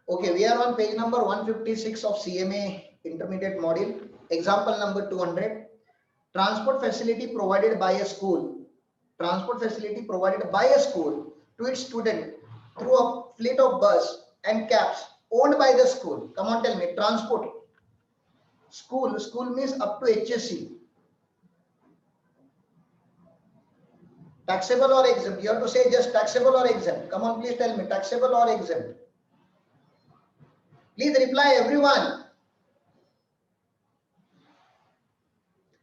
Okay, we are on page number 156 of CMA intermediate module. Example number 200. Transport facility provided by a school. Transport facility provided by a school to its student through a fleet of bus and cabs owned by the school. Come on, tell me. Transport. School means up to HSC. Taxable or exempt? You have to say just taxable or exempt. Come on, please tell me. Taxable or exempt? Please reply, everyone.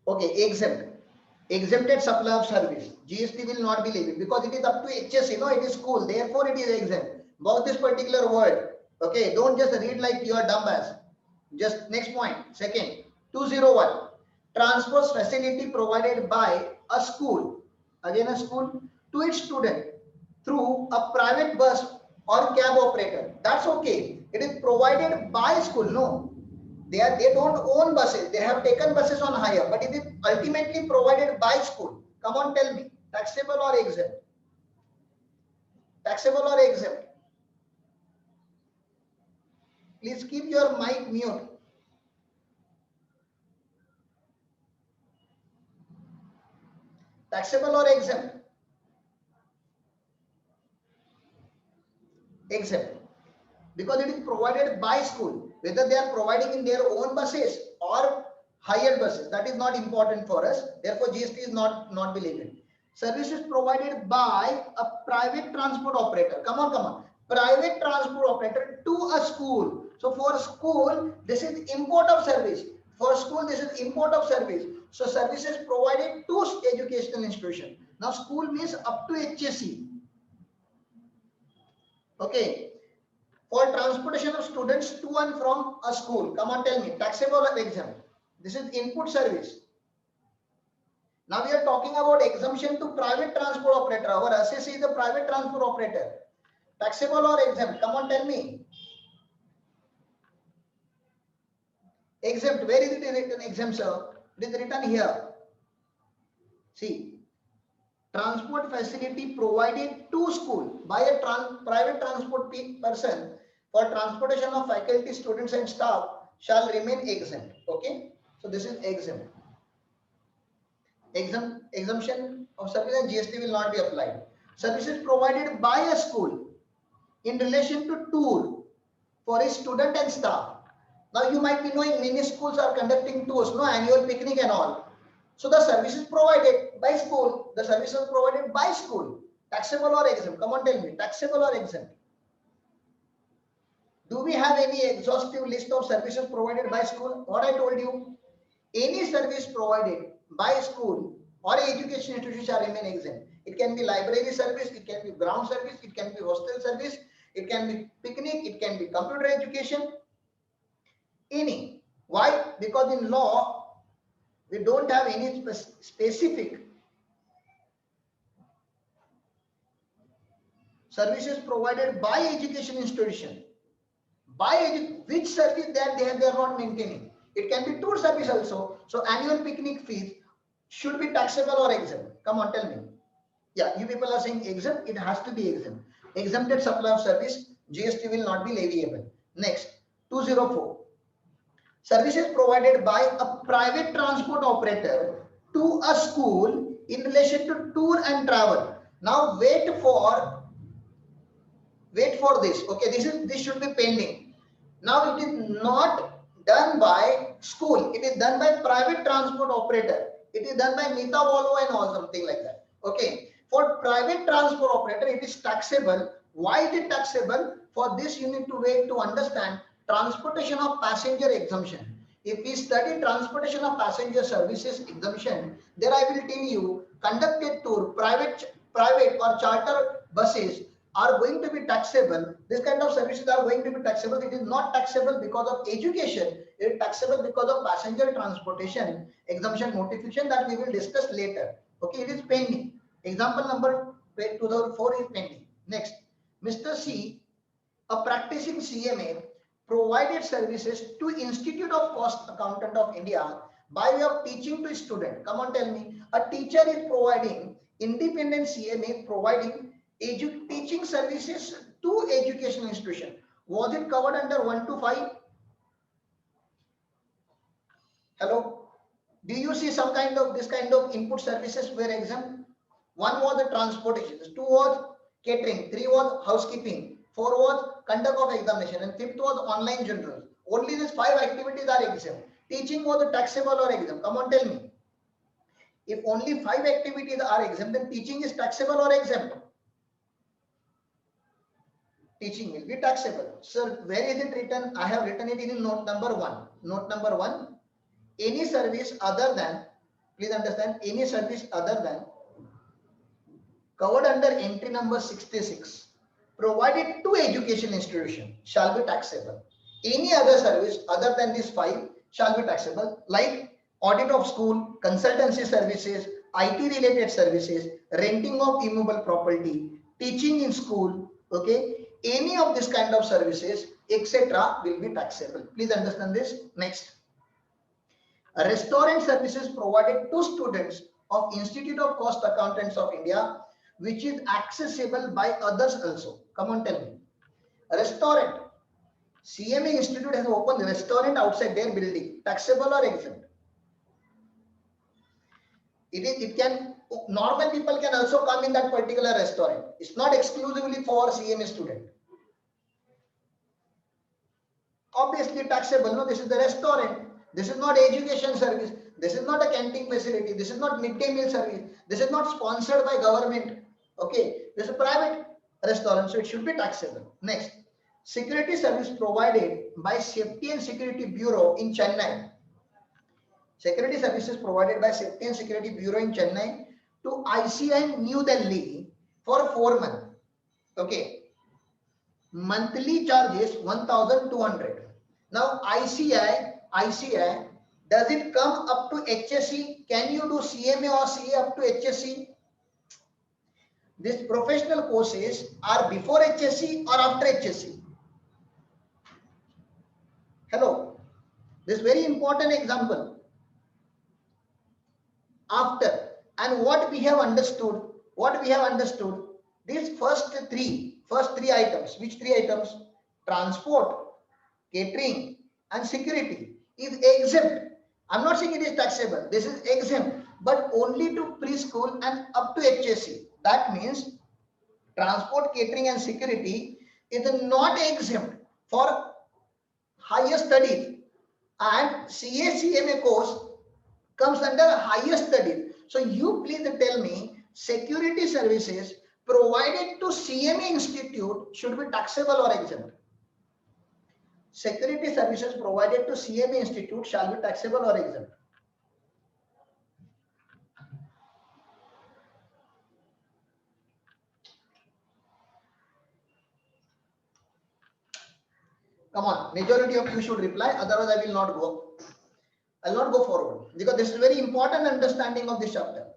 Okay, exempt. Exempted supply of service. GST will not be levied because it is up to HSC. No, it is school. Therefore, it is exempt. About this particular word. Okay, don't just read like you are dumb ass. Just next point. Second, 201. Transport facility provided by a school. Again, a school to its student through a private bus or cab operator. That's okay. It is provided by school. No, they don't own buses. They have taken buses on hire, but it is ultimately provided by school. Come on, tell me. Taxable or exempt? Taxable or exempt? Please keep your mic mute. Taxable or exempt? Exempt. Because it is provided by school. Whether they are providing in their own buses or hired buses, that is not important for us. Therefore, GST is not be levied. Services provided by a private transport operator. Come on. Private transport operator to a school. So for school, this is import of service. For school, this is import of service. So services provided to educational institution. Now school means up to HSC. Okay. For transportation of students to and from a school. Come on, tell me, taxable or exempt? This is input service. Now we are talking about exemption to private transport operator. Our assessee is a private transport operator. Taxable or exempt? Come on, tell me. Exempt. Where is it written exempt, sir? It is written here. See, transport facility provided to school by a private transport person for transportation of faculty, students and staff shall remain exempt. Okay, so this is exempt. Exemption of service and GST will not be applied. Services provided by a school in relation to tour for a student and staff. Now you might be knowing many schools are conducting tours, no, annual picnic and all. So the services provided by school, the services provided by school, taxable or exempt? Come on, tell me, taxable or exempt? Do we have any exhaustive list of services provided by school? What I told you, any service provided by school or education institution shall remain exempt. It can be library service, it can be ground service, it can be hostel service, it can be picnic, it can be computer education, any. Why? Because in law, we don't have any specific services provided by education institution. By which service that they are not maintaining. It can be tour service also. So annual picnic fees should be taxable or exempt. Come on, tell me. Yeah, you people are saying exempt. It has to be exempt. Exempted supply of service, GST will not be leviable. Next, 204. Services provided by a private transport operator to a school in relation to tour and travel. Now wait for this. Okay, this should be pending. Now it is not done by school. It is done by private transport operator. It is done by Nita Volvo and all, something like that. Okay. For private transport operator, it is taxable. Why it is taxable? For this, you need to wait to understand transportation of passenger exemption. If we study transportation of passenger services exemption, there I will tell you conducted tour, private or charter buses are going to be taxable. This kind of services are going to be taxable. It is not taxable because of education. It is taxable because of passenger transportation exemption notification that we will discuss later. Okay, it is pending. Example number 2004 is pending. Next, Mr. C, a practicing CMA, provided services to Institute of Cost Accountant of India by way of teaching to student. Come on, tell me. A teacher is providing, independent CMA providing teaching services to educational institution. Was it covered under 1 to 5? Hello? Do you see some kind of this kind of input services were exempt? One was the transportation, two was catering, three was housekeeping, four was conduct of examination, and fifth was online journals. Only these 5 activities are exempt. Teaching was taxable or exempt. Come on, tell me. If only 5 activities are exempt, then teaching is taxable or exempt? Teaching will be taxable. Sir, where is it written? I have written it in note number 1. Note number 1. Any service other than, please understand, any service other than covered under entry number 66 provided to education institution shall be taxable. Any other service other than these 5 shall be taxable, like audit of school, consultancy services, IT related services, renting of immobile property, teaching in school, okay, any of this kind of services, etc. will be taxable. Please understand this. Next. Restaurant services provided to students of Institute of Cost Accountants of India, which is accessible by others also. Come on, tell me. Restaurant. CMA Institute has opened a restaurant outside their building. Taxable or exempt? It can, normal people can also come in that particular restaurant. It's not exclusively for CMA student. Obviously taxable. No, this is the restaurant. This is not education service. This is not a canteen facility. This is not midday meal service. This is not sponsored by government. Okay, this is a private restaurant, so it should be taxable. Next, security service provided by Safety and Security Bureau in Chennai. Security services provided by Safety and Security Bureau in Chennai to ICI New Delhi for 4 months. Okay, monthly charges 1,200. Now ICI, does it come up to HSC? Can you do CMA or CA up to HSC? These professional courses are before HSC or after HSC? Hello, this very important example. After. And what we have understood, these first three items. Which 3 items? Transport, catering, and security is exempt. I'm not saying it is taxable. This is exempt, but only to preschool and up to HSC. That means transport, catering, and security is not exempt for higher studies, and CA/CMA course comes under higher studies. So you please tell me, security services provided to CMA institute should be taxable or exempt? Security services provided to CMA institute shall be taxable or exempt? Come on, majority of you should reply, otherwise I will not go. I will not go forward, because this is very important understanding of this chapter.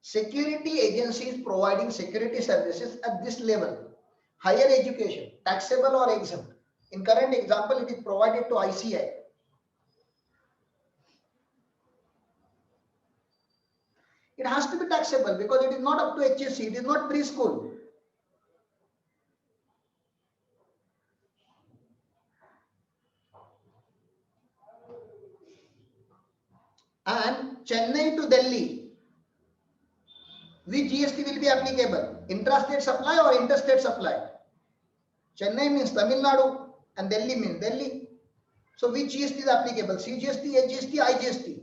Security agencies providing security services at this level, higher education, taxable or exempt? In current example, it is provided to ICI. It has to be taxable because it is not up to HSC, it is not preschool. And Chennai to Delhi, which GST will be applicable? Intrastate supply or interstate supply? Chennai means Tamil Nadu and Delhi means Delhi. So which GST is applicable? CGST, HGST, IGST?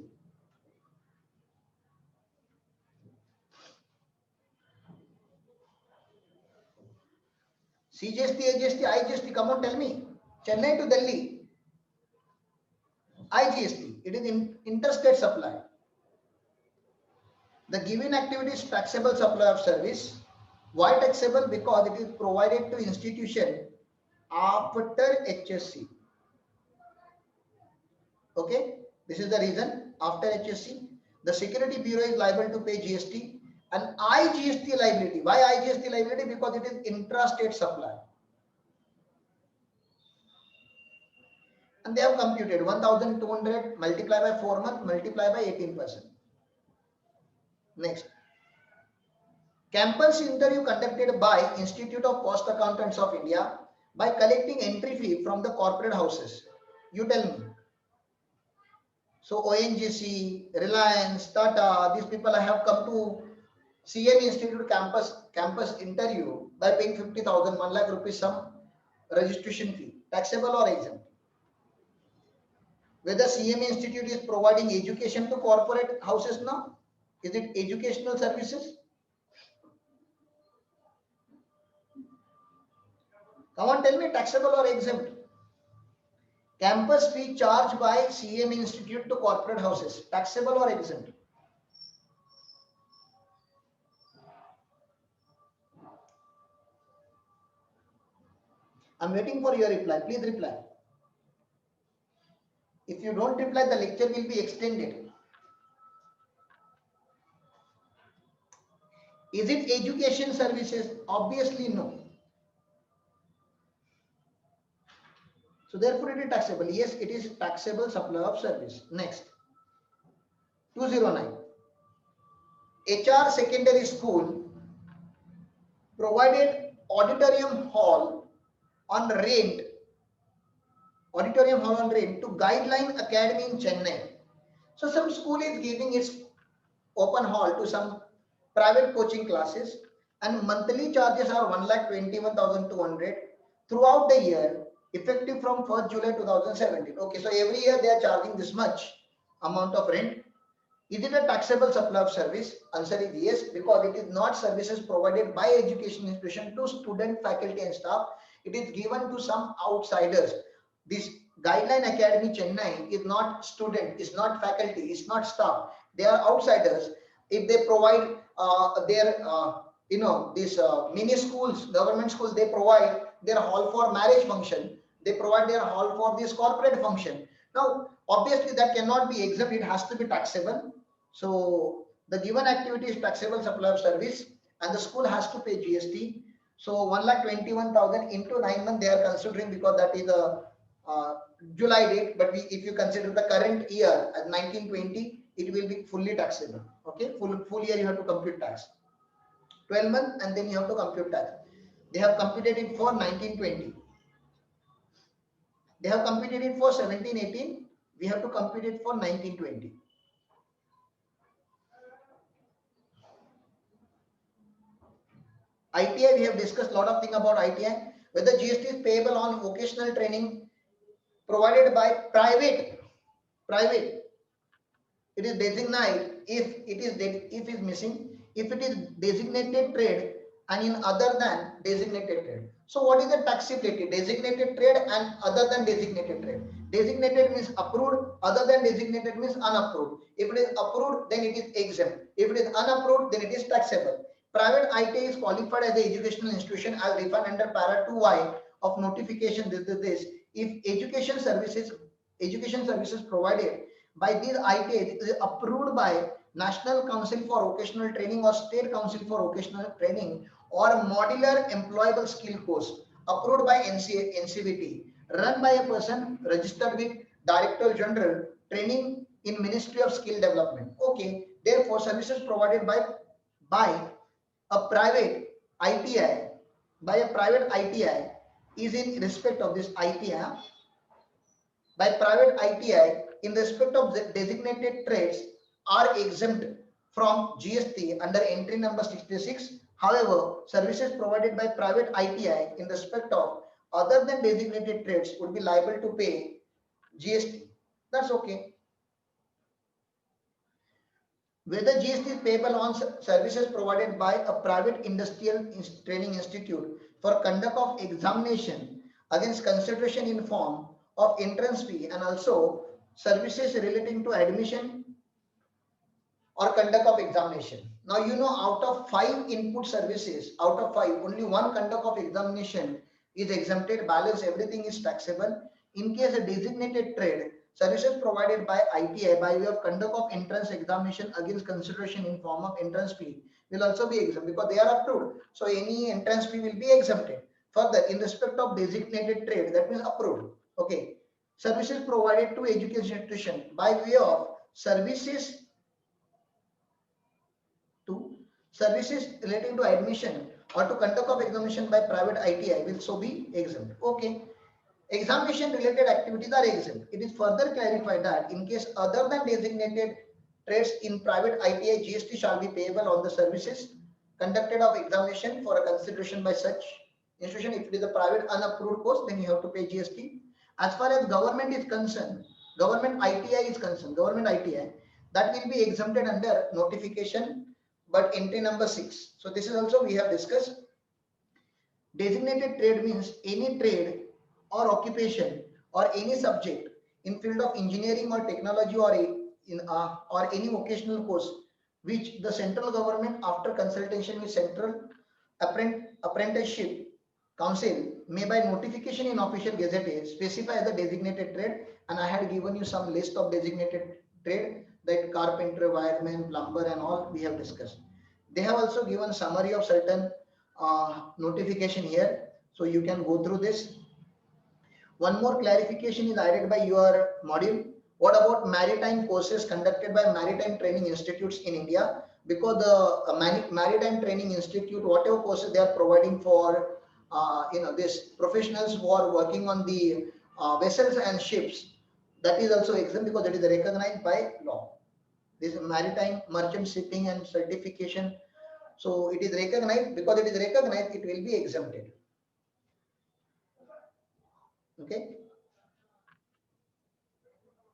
CGST, HGST, IGST, come on, tell me. Chennai to Delhi, IGST, it is interstate supply. The given activity is taxable supply of service. Why taxable? Because it is provided to institution after HSC. Okay, this is the reason. After HSC, the Security Bureau is liable to pay GST and IGST liability. Why IGST liability? Because it is intrastate supply. And they have computed 1,200 multiplied by 4 months, multiplied by 18%. Next, campus interview conducted by Institute of Cost Accountants of India by collecting entry fee from the corporate houses? You tell me. So ONGC, Reliance, Tata, these people have come to CM Institute campus interview by paying 50,000, 1 lakh rupees some registration fee, taxable or exempt? Whether CM Institute is providing education to corporate houses now? Is it educational services? Come on, tell me, taxable or exempt? Campus fee charged by CM Institute to corporate houses, taxable or exempt? I'm waiting for your reply. Please reply. If you don't reply, the lecture will be extended. Is it education services? Obviously no. So therefore it is taxable. Yes, it is taxable supply of service. Next. 209. HR secondary school provided auditorium hall on rent to Guideline Academy in Chennai. So some school is giving its open hall to some private coaching classes and monthly charges are 1,21,200 throughout the year, effective from 1st July 2017. Okay, so every year they are charging this much amount of rent. Is it a taxable supply of service? Answer is yes, because it is not services provided by education institution to student, faculty and staff. It is given to some outsiders. This Guideline Academy Chennai is not student, is not faculty, is not staff. They are outsiders. If they provide these mini schools, government schools, they provide their hall for marriage function. They provide their hall for this corporate function. Now, obviously that cannot be exempt. It has to be taxable. So the given activity is taxable supply of service and the school has to pay GST. So 1,21,000 into 9 months they are considering, because that is a July date. But if you consider the current year as 1920, it will be fully taxable. Okay, full year you have to compute tax. 12 months and then you have to compute tax. They have computed it for 1920. They have computed it for 1718. We have to compute it for 1920. ITI, we have discussed a lot of things about ITI. Whether GST is payable on vocational training provided by private, it is designated if it is missing, if it is designated trade and in other than designated trade. So what is the taxability? Designated trade and other than designated trade. Designated means approved, other than designated means unapproved. If it is approved, then it is exempt. If it is unapproved, then it is taxable. Private ITI is qualified as an educational institution as defined under para 2Y of notification this. If education services provided by these ITIs is approved by National Council for Vocational Training or State Council for Vocational Training or Modular Employable Skill Course approved by NCVT, run by a person registered with Director General Training in Ministry of Skill Development. Okay, therefore services provided by a private ITI, is in respect of this ITI. By private ITI in respect of the designated trades are exempt from GST under entry number 66. However, services provided by private ITI in respect of other than designated trades would be liable to pay GST. That's okay. Whether GST is payable on services provided by a private industrial training institute for conduct of examination against consideration in form of entrance fee and also services relating to admission or conduct of examination. Now you know, out of 5 input services, out of 5, only 1 conduct of examination is exempted, balance everything is taxable. In case a designated trade, services provided by ITI by way of conduct of entrance examination against consideration in form of entrance fee will also be exempt because they are approved. So any entrance fee will be exempted. Further, in respect of designated trade, that means approved. Okay. Services provided to education institution by way of services relating to admission or to conduct of examination by private ITI will so be exempt. Okay. Examination related activities are exempt. It is further clarified that in case other than designated trades in private ITI, GST shall be payable on the services conducted of examination for a consideration by such institution. If it is a private unapproved course, then you have to pay GST. As far as government is concerned, government ITI is concerned, government ITI, that will be exempted under notification, but entry number 6. So this is also we have discussed. Designated trade means any trade or occupation or any subject in field of engineering or technology or or any vocational course which the central government after consultation with central apprenticeship council may by notification in official gazette specify as a designated trade. And I had given you some list of designated trade, that carpenter, wireman, plumber and all we have discussed. They have also given summary of certain notification here, so you can go through this. One more clarification is added by your module. What about maritime courses conducted by maritime training institutes in India? Because the maritime training institute, whatever courses they are providing for this professionals who are working on the vessels and ships, that is also exempt because it is recognized by law. This maritime merchant shipping and certification, so it is recognized. Because it is recognized, it will be exempted. Okay.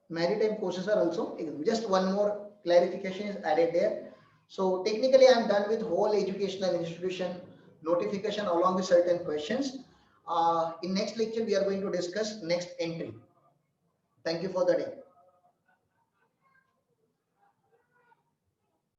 Maritime courses are also exempt. Just one more clarification is added there. So technically, I am done with whole educational institution notification along with certain questions. In next lecture, we are going to discuss next entry. Thank you for the day.